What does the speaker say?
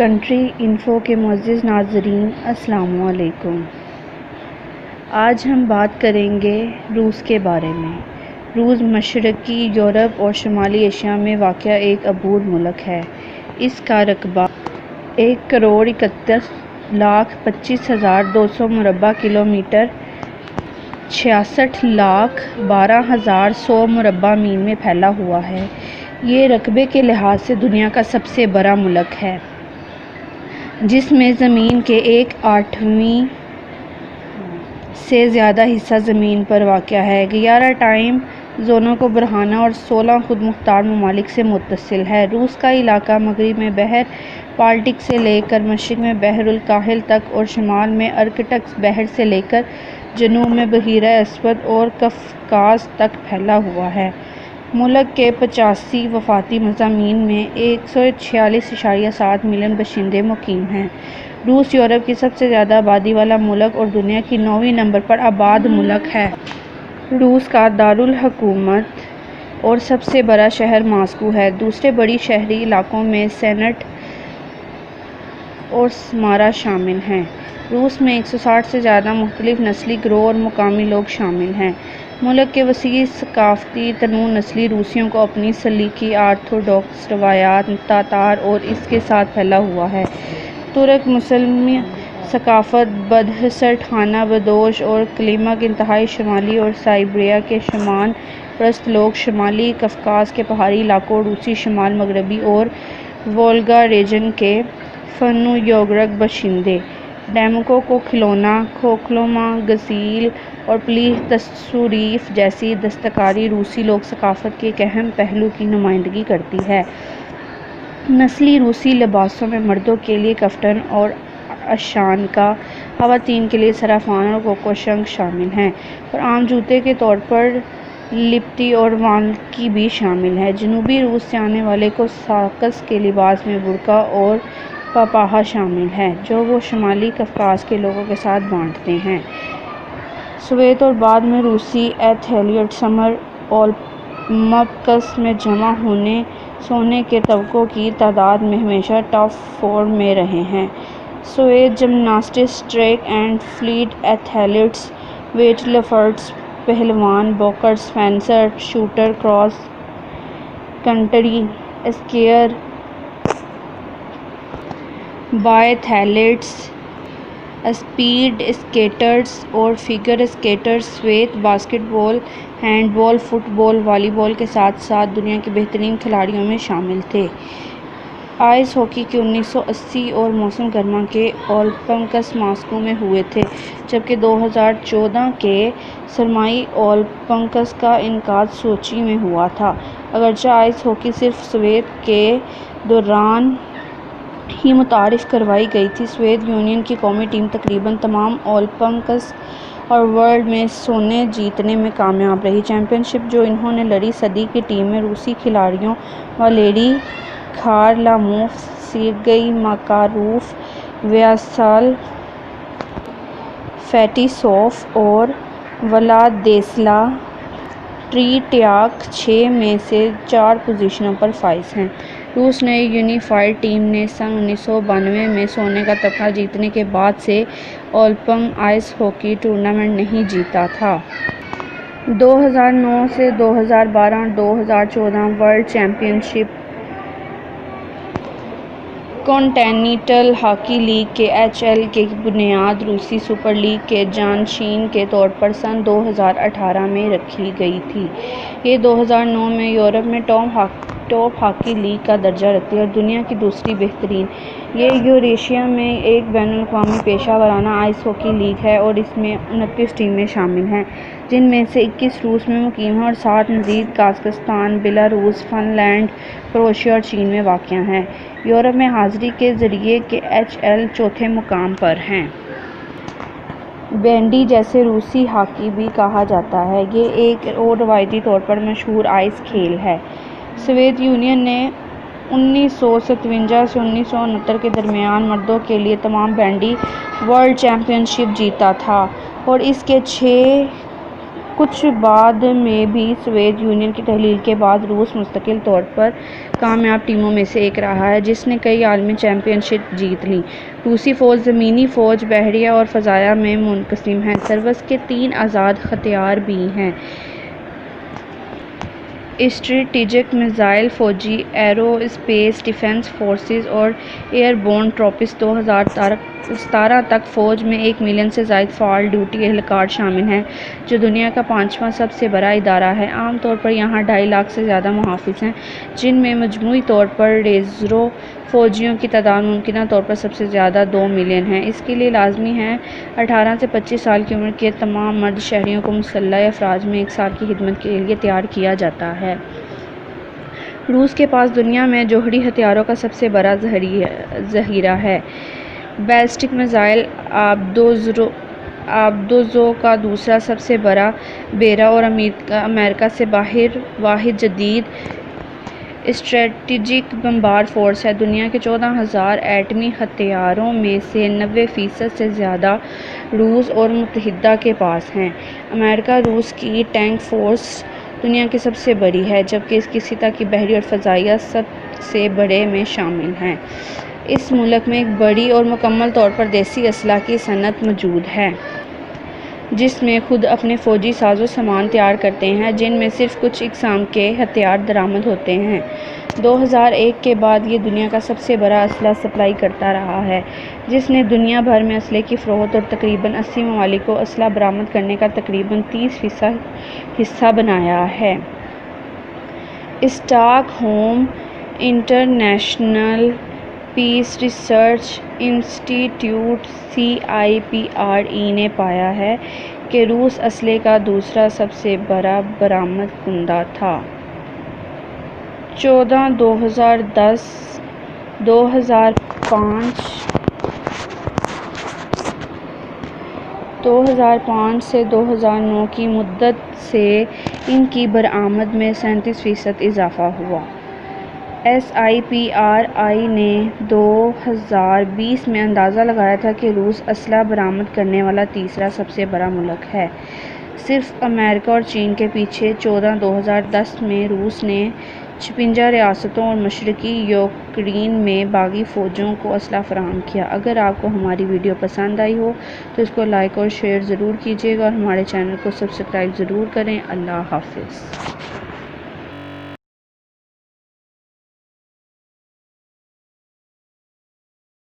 Country info کے معزز ناظرین، السلام علیکم۔ آج ہم بات کریں گے روس کے بارے میں۔ روس مشرقی یورپ اور شمالی ایشیا میں واقع ایک عبور ملک ہے۔ اس کا رقبہ 1,31,25,200 مربع کلومیٹر 66,12,100 مربع میل میں پھیلا ہوا ہے۔ یہ رقبے کے لحاظ سے دنیا کا سب سے بڑا ملک ہے، جس میں زمین کے 1/8 سے زیادہ حصہ زمین پر واقع ہے۔ 11 ٹائم زونوں کو برہنہ اور 16 خود مختار ممالک سے متصل ہے۔ روس کا علاقہ مغرب میں بحر بالٹک سے لے کر مشرق میں بحر الکاہل تک اور شمال میں ارکٹک بحر سے لے کر جنوب میں بحیرہ اسود اور قفقاز تک پھیلا ہوا ہے۔ ملک کے 85 وفاقی مضامین میں 146.7 ملین باشندے مقیم ہیں۔ روس یورپ کی سب سے زیادہ آبادی والا ملک اور دنیا کی 9ویں نمبر پر آباد ملک ہے۔ روس کا دارالحکومت اور سب سے بڑا شہر ماسکو ہے۔ دوسرے بڑے شہری علاقوں میں سینٹ اور سمارا شامل ہیں۔ روس میں 160 سے زیادہ مختلف نسلی گروہ اور مقامی لوگ شامل ہیں۔ ملک کے وسیع ثقافتی تنوع نسلی روسیوں کو اپنی سلیقی آرتھوڈوکس روایات، تاتار اور اس کے ساتھ پھیلا ہوا ہے۔ ترک مسلم ثقافت، بدہضر خانہ بدوش اور کلیمک انتہائی شمالی اور سائبیریا کے شمال پرست لوگ، شمالی قفقاز کے پہاڑی علاقوں، روسی شمال مغربی اور وولگا ریجن کے فنو یوگرک باشندے، ڈیمکو کو کھلونا، کھوکھلوما، غسیل اور پلیح تصوریف جیسی دستکاری روسی لوک ثقافت کے ایک اہم پہلو کی نمائندگی کرتی ہے۔ نسلی روسی لباسوں میں مردوں کے لیے کفٹان اور اشانکا، خواتین کے لیے سرافان اور کوکوشنک شامل ہیں، اور عام جوتے کے طور پر لپٹی اور والنکی بھی شامل ہیں۔ جنوبی روس سے آنے والے کوساکس کے لباس میں برقع اور پاپاہا شامل ہے، جو وہ شمالی قفقاز کے لوگوں کے ساتھ بانٹتے ہیں۔ سوویت اور بعد میں روسی ایتھلیٹ سمر اولمپکس میں جمع ہونے سونے کے تمغوں کی تعداد میں ہمیشہ ٹاپ 4 میں رہے ہیں۔ Soviet gymnastics, track and field athletes, weightlifters, پہلوان، boxers, fencer, shooter, cross country skier, biathletes, speed skaters اور figure skaters Soviet basketball, handball, football, volleyball کے ساتھ ساتھ دنیا کے بہترین کھلاڑیوں میں شامل تھے۔ آئس ہاکی کے 1980 اور موسم گرما کے اولمپکس ماسکو میں ہوئے تھے، جبکہ 2014 کے سرمائی اولمپکس کا انعقاد سوچی میں ہوا تھا۔ اگرچہ آئس ہاکی صرف سوویت کے دوران ہی متعارف کروائی گئی تھی، سوویت یونین کی قومی ٹیم تقریباً تمام اولمپکس اور ورلڈ میں سونے جیتنے میں کامیاب رہی۔ چیمپئن شپ جو انہوں نے لڑی، صدی کی ٹیم میں روسی کھلاڑیوں والیری کھارلاموف، سیرگئی ماکاروف، ویاسلاو فیٹیسوف اور ولادیسلا ٹریٹیاک 6 میں سے 4 پوزیشنوں پر فائز ہیں۔ روس نے یونیفائیڈ ٹیم نے سن 1992 میں سونے کا تمغہ جیتنے کے بعد سے اولمپک آئس ہاکی ٹورنامنٹ نہیں جیتا تھا۔ 2009 سے 2012 اور 2014 ورلڈ چیمپئن شپ، کونٹینینٹل ہاکی لیگ کے (HL) کی بنیاد روسی سپر لیگ کے جانشین کے طور پر سن 2018 میں رکھی گئی تھی۔ یہ 2009 میں یورپ میں ٹاپ ہاکی لیگ کا درجہ رکھتی ہے اور دنیا کی دوسری بہترین۔ یہ یوریشیا میں ایک بین الاقوامی پیشہ ورانہ آئس ہاکی لیگ ہے اور اس میں 29 ٹیمیں شامل ہیں، جن میں سے 21 روس میں مقیم ہیں اور 7 مزید قازقستان، بیلاروس، فن لینڈ، کروشیا اور چین میں واقع ہیں۔ یورپ میں حاضری کے ذریعے کے (HL) چوتھے مقام پر ہیں۔ بینڈی، جسے روسی ہاکی بھی کہا جاتا ہے، یہ ایک اور روایتی طور پر مشہور آئس کھیل ہے۔ سوویت یونین نے 1957 سے 1969 کے درمیان مردوں کے لیے تمام بینڈی ورلڈ چیمپئن شپ جیتا تھا اور اس کے 6 کچھ بعد میں بھی سوویت یونین کی تحلیل کے بعد روس مستقل طور پر کامیاب ٹیموں میں سے ایک رہا ہے جس نے کئی عالمی چیمپئن شپ جیت لیں۔ روسی فوج زمینی فوج، بحریہ اور فضائیہ میں منقسم ہے۔ سروس کے 3 آزاد ہتھیار بھی ہیں: اسٹریٹجک میزائل، فوجی ایرو اسپیس ڈیفنس فورسز اور ایئر بورن ٹروپس۔ 2017 تک فوج میں 1 ملین سے زائد فعال ڈیوٹی اہلکار شامل ہیں، جو دنیا کا 5واں سب سے بڑا ادارہ ہے۔ عام طور پر یہاں 2.5 لاکھ سے زیادہ محافظ ہیں، جن میں مجموعی طور پر ریزرو فوجیوں کی تعداد ممکنہ طور پر سب سے زیادہ 2 ملین ہے۔ اس کے لیے لازمی ہے 18 سے 25 سال کی عمر کے تمام مرد شہریوں کو مسلح افواج میں 1 سال کی خدمت کے لیے تیار کیا جاتا ہے۔ روس کے پاس دنیا میں جوہری ہتھیاروں کا سب سے بڑا ذخیرہ ہے۔ بیلسٹک میزائل آبدوزوں کا دوسرا سب سے بڑا بیڑا اور امریکہ سے باہر واحد جدید اسٹریٹجک بمبار فورس ہے۔ دنیا کے 14,000 ایٹمی ہتھیاروں میں سے 90% سے زیادہ روس اور متحدہ کے پاس ہیں۔ امریکہ روس کی ٹینک فورس دنیا کی سب سے بڑی ہے، جبکہ اس کی سطح کی بحری اور فضائیہ سب سے بڑے میں شامل ہیں۔ اس ملک میں ایک بڑی اور مکمل طور پر دیسی اسلحہ کی صنعت موجود ہے، جس میں خود اپنے فوجی ساز و سامان تیار کرتے ہیں، جن میں صرف کچھ اقسام کے ہتھیار درآمد ہوتے ہیں۔ 2001 کے بعد یہ دنیا کا سب سے بڑا اسلحہ سپلائی کرتا رہا ہے، جس نے دنیا بھر میں اسلحے کی فروخت اور تقریباً 80 ممالک کو اسلحہ برآمد کرنے کا تقریباً 30% حصہ بنایا ہے۔ Stock home international peace research انسٹی ٹیوٹ (CIPRE) نے پایا ہے کہ روس اسلحے کا دوسرا سب سے بڑا برآمد کنندہ تھا۔ 2005 سے 2009 کی مدت سے ان کی برآمد میں 37% اضافہ ہوا۔ CIPRE نے 2020 میں اندازہ لگایا تھا کہ روس اسلحہ برآمد کرنے والا تیسرا سب سے بڑا ملک ہے، صرف امریکہ اور چین کے پیچھے۔ 2010 میں روس نے 56 ریاستوں اور مشرقی یوکرین میں باغی فوجوں کو اسلحہ فراہم کیا۔ اگر آپ کو ہماری ویڈیو پسند آئی ہو تو اس کو لائک اور شیئر ضرور کیجیے گا اور ہمارے چینل کو سبسکرائب ضرور کریں۔ اللہ حافظ۔